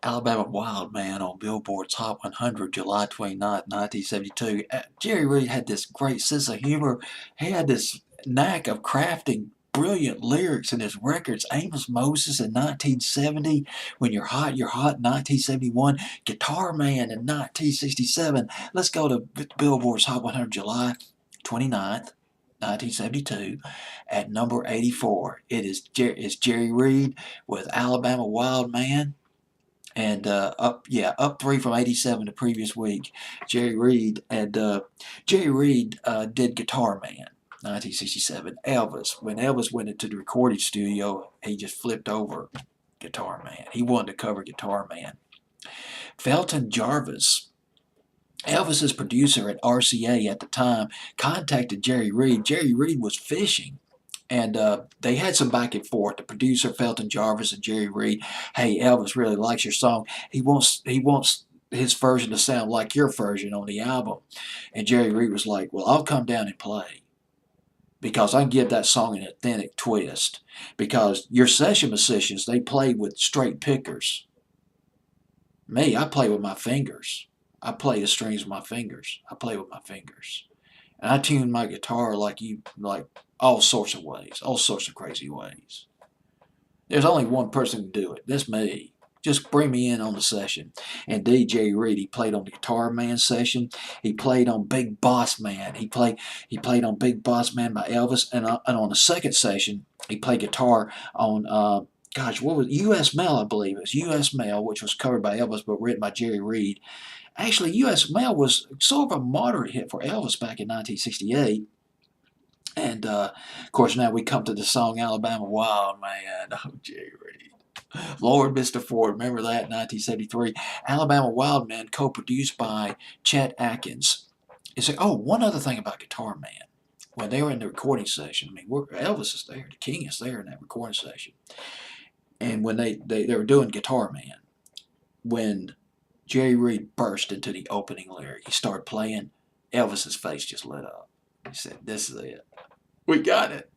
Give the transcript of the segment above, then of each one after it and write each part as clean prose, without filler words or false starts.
Alabama Wild Man on Billboard's Hot 100, July 29th, 1972. Jerry Reed had this great sense of humor. He had this knack of crafting brilliant lyrics in his records. Amos Moses in 1970, When You're Hot, You're Hot in 1971, Guitar Man in 1967. Let's go to Billboard's Hot 100, July 29th. 1972 at number 84. It's Jerry Reed with Alabama Wild Man. And up three from 87 the previous week. Jerry Reed did Guitar Man, 1967. Elvis, when Elvis went into the recording studio, he just flipped over Guitar Man. He wanted to cover Guitar Man. Felton Jarvis, Elvis's producer at RCA at the time, contacted Jerry Reed. Jerry Reed was fishing. And they had some back and forth. The producer, Felton Jarvis, and Jerry Reed. Hey, Elvis really likes your song. He wants his version to sound like your version on the album. And Jerry Reed was like, well, I'll come down and play because I can give that song an authentic twist. Because your session musicians, they play with straight pickers. Me, I play with my fingers. I play the strings with my fingers. I play with my fingers. And I tune my guitar like all sorts of ways, all sorts of crazy ways. There's only one person who can do it. That's me. Just bring me in on the session. And DJ Reed, he played on the Guitar Man session. He played on Big Boss Man. He played on Big Boss Man by Elvis. And on the second session, he played guitar on what was U.S. Mail, I believe. It was U.S. Mail, which was covered by Elvis but written by Jerry Reed. Actually, U.S. Mail was sort of a moderate hit for Elvis back in 1968. And, of course, now we come to the song Alabama Wild Man. Oh, Jerry Reed. Lord, Mr. Ford. Remember that, 1973. Alabama Wild Man, co-produced by Chet Atkins. One other thing about Guitar Man. When they were in the recording session, Elvis is there. The King is there in that recording session. And when they were doing Guitar Man, when Jerry Reed burst into the opening lyric, he started playing, Elvis's face just lit up. He said, this is it. We got it.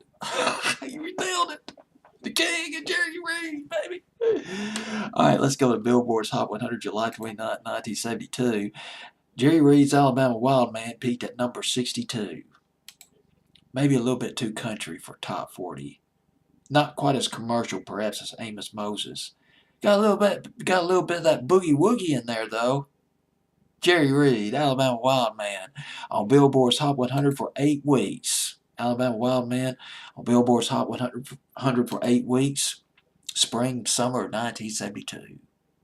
You nailed it. The King and Jerry Reed, baby. All right, let's go to Billboard's Hot 100, July 29, 1972. Jerry Reed's Alabama Wild Man peaked at number 62. Maybe a little bit too country for top 40. Not quite as commercial, perhaps, as Amos Moses. Got a little bit of that boogie woogie in there, though. Jerry Reed, Alabama Wild Man, on Billboard's Hot 100 for 8 weeks. Alabama Wild Man on Billboard's Hot 100 for 8 weeks. Spring, summer of 1972.